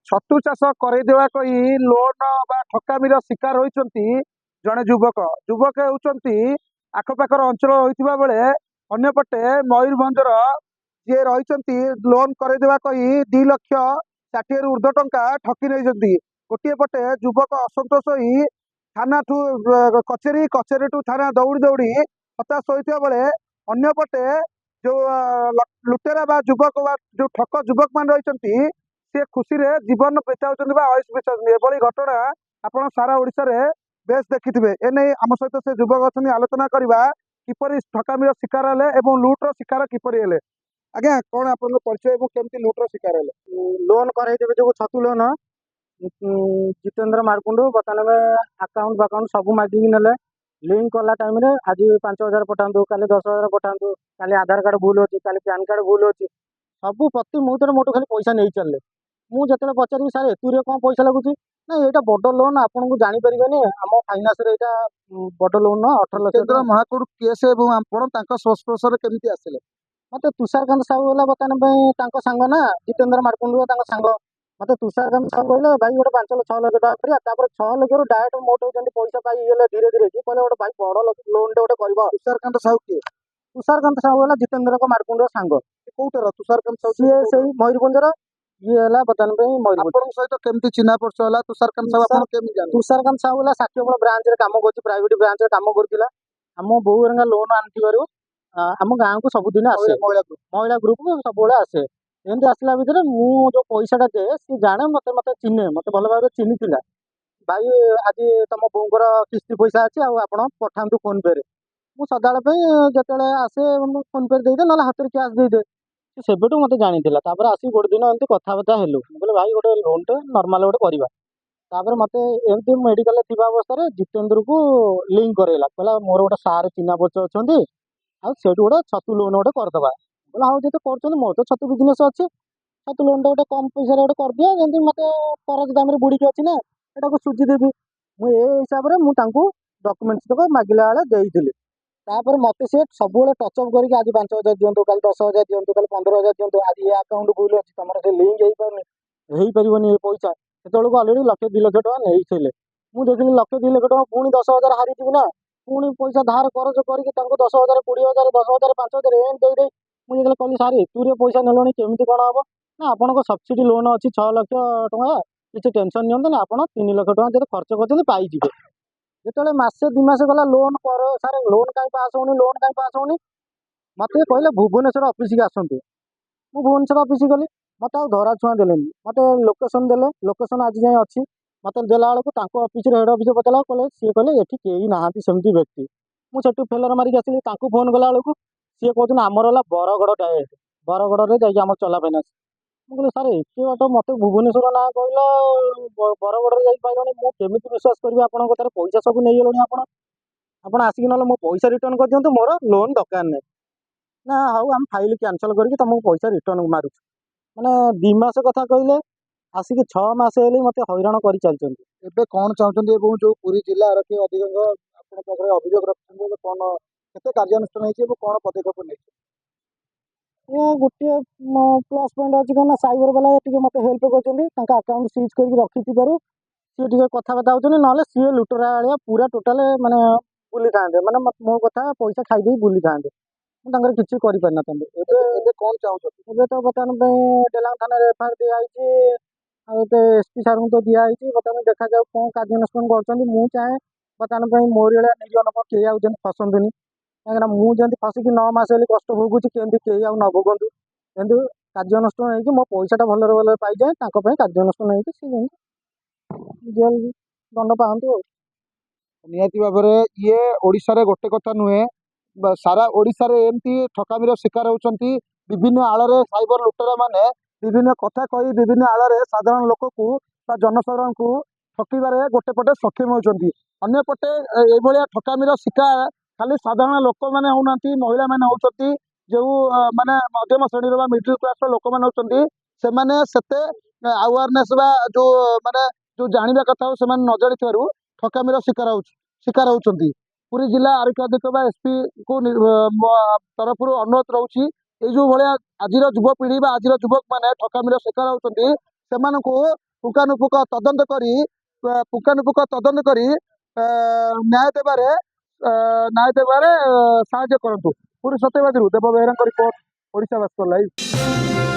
छतु चाष करदेवा कही लोन बा ठकामीर शिकार होती जड़े युवक युवक होती आखपाखर अंचल होता बेले अंपटे मयूरभंजर जी रही लोन करदेवा कही 2,60,000 ऊर्ध्व टंका ठकी नहीं गोटे पटे युवक असंतोष हो थाना ठू कचेरी कचेरी ठू थाना दौड़ी दौड़ी हताश होता बेले अंपटे जो लुटेरा बा युवक बा जो ठक युवक मान रही सी खुशी रे जीवन बिताऊँ आयुष बिताऊँ घटना आपड़ सारा ओडिशा रे बेस देखिथे एने आम सहित से युवक अच्छी आलोचना करवा किपर ठकामीर शिकार हेले और लुट्र शिकार किपर हेले आज्ञा कौन आप परिचय केमती लुट्र शिकार हेले लोन कराइदेवे जो छतु लोन जितेंद्र मारकुंडू बर्तमान आकाउंट बाकाउंट सब मागिकी नेले लिंक कला टाइम रे आज 5,000 पठातु काली 10,000 पठातु काली आधार कार्ड भूल अच्छी काली पैन कार्ड भूल अच्छी सब प्रति मुहूर्त मोटू खाली पैसा नहीं चलले मुझे पचारि सार एतुरे कौन पैसा लगुच ना यहाँ बड़ लोन आपन को जापर आम फाइनान्स यहाँ बड़ लोन 18 लाख महाकुड़ केस संस्पर्श केमती आसिले मत तुषारकांत साहू है बर्तमान सांग ना जितेंद्र मारकुंडू सांग मत तुषारकांत साहू कहले भाई गोटे 5-6 लाख टका करा 6 लाख डायरेक्ट मोटो पैसा पाइले धीरे धीरे कि कहले गोटे भाई बड़ लोन टे गोटे कर तुषारकांत साहू किए तुषारकांत साहू है जितेंद्र मारकुंडू सांग कौटर तुषारकांत साहू सी से मयूरभंजर ये है बर्तमान मयूरभंज सहित केमती चिन्हा परिचय है तुषारकांत साहू आप केमती जान तुषारकांत साहू है साक्षीगोपाल ब्रांच रे काम कर प्राइवेट ब्रांच रे काम करथिला आम बोउरंगा लोन आनथिबारु आम गाँव को सबुदिन आसे महिला ग्रुप को सब आसे एमती आसला भितर मु जो पैसाटा दे सी जाने मत मत चिन्हे मत भल भाव चिन्ही भाई आज तुम बोर किस्ती पैसा अच्छी आप पठातु फोन पे मु सदा जिते आसे फोन पे देदे ना हाथ में कैश देदे सेबेठू मत जानी आसिक गोटे दिन एमती कथबार्ता हेलु बोले भाई गोटे लोन टे नर्माल गोटे करवा मत एमती मेडिकल थी अवस्था जितेंद्र को लिंक करेला कहला मोर गोटे सार चिन्हा परिचय अच्छा आठ गोटे छतु लोन गोटे करदे बोला हाँ जो कर मोर तो छतु बिजनेस अच्छे छतु लोन गोटे कम पैसा गोटे कर दिया जमी मत करज दाम बुड़ीकी अच्छी ना यहाँ सुझीदेवी मुझे हिसाब से मुझे डॉक्यूमेंट्स तक मागिला बेले देती तापर मत सी सब टचअप करके आज 5,000 दिंतु कल 10,000 दिंतु कल 15,000 दिंतु आज ये अकाउंट भूल अच्छी तुम से लिंक हो पारन ये पैसा से अलरेडी 1,00,000-2 लाख टका नहीं मुझे देखिए 1,00,000-2 लाख टका पुणी 10,000 हारी ना पुणी पैसा धार करज करके 10,000 20,000 10,000 5,000 एम दे मुझे कहली सार एतुरे पैसा नेल केमी कौन हम ना आपन सब्सिडी लोन अच्छी 6 लाख टका किसी टेंशन नियंतु आप 3 लाख टका जो खर्च कर पाइबे जो मसे 2 मास गला लोन कर सारे लोन कहीं पास होनी लोन कहीं पास होनी मत कहले भुवनेश्वर ऑफिस की आसतु मुझे भुवनेश्वर ऑफिस गली मत धरा छुआ देले मत लोकेशन देले लोकेशन आज जाए अच्छी मत देला बेलू ऑफिस हेड ऑफिस पचारा कहले सी कहले ये कहीं ना सेमती व्यक्ति मुझे फेलर मारिक आसली फोन कला बेलू सी कहते आमर है बरगड़ डायरेक्ट बरगड़ में जाम चला फाइनान्स मुझे सार एत बाट मत भुवनेश्वर ना कहला बरगड़ जाइए मुझे विश्वास करी आपन कथार पैसा सब नहीं गले आप आसिक ना मो पैसा रिटर्न कर दिखाँ मोर लोन दरकार नहीं ना हाँ आम फाइल कैंसल करके तुमको पैसा रिटर्न मारुच मैंने 2 मास कथा कहले आसिक 6 मास हेले मत हैरान कर चलते कौन चाहते जो पुरी जिला आरक्षी अधीक्षक अभियोग रखते कौन केते कार्यानुष्ठान कौन पदक्षेप नहीं गोटे प्लस पॉइंट अच्छी कौन साइबर वाला मत हेल्प कर अकाउंट सीज कर रखी सी कथबार्ता होती ना सी लुटरा भाया पूरा टोटाल माने बुली था माने मो कथा पैसा खाई बुली था किसी कर कौन चाहते तो बर्तमान डेलांग थाना एफआईआर दिखाई एसपी सार को तो दिखाई बर्तमान देखा जाऊ कौन कार्यानुष्ठान कर चाहे बर्तमान मोर भाया निरीह लोक किए आउट फसंतुनि कहीं मुझे फसिक 9 मास हेल्ली कष्ट भोगुची केमती कहीं न भोगतु एमती कार्यानुष्ठान हो मो पैसाटा भलरे भलरे पाई जाए कार्यानुष्ठान हो जेल दंड पातु निहाती भाव ये ओडिशा रे गोटे कथा नुहे सारा ओडिशा रे एमती ठकामीर शिकार होती विभिन्न आड़े साइबर लुटेरा माने विभिन्न कथा कही विभिन्न आड़े साधारण लोक को जनसाधारण को ठकबार गोटे पटे सक्षम होती अंपटे ये ठकामीर शिकार खाली साधारण लोक मैंने होना महिला मैंने होती जो माने मध्यम श्रेणी मिडिल क्लास लोक मैंने होती से अवेयरनेस जो माने जो जानवा कथा से न जानी ठकामीर शिकार होती पुरी जिला आरक्षी अधीक्षक एसपी को तरफ अनुरोध रोचे ये जो भाया आज युवपीढ़ी आज युवक मैंने ठकामीर शिकार होती ପୁଙ୍ଖାନୁପୁଙ୍ଖ ତଦନ୍ତ କରି ନ୍ୟାୟ ଦେବାରେ ସାହାଯ୍ୟ କରନ୍ତୁ। ପୁରୀ ସତ୍ୟବାଦୀରୁ ଦେବ ବେହେରାଙ୍କ ରିପୋର୍ଟ, ଓଡ଼ିଶା ଭାସ୍କର ଲାଇଭ୍।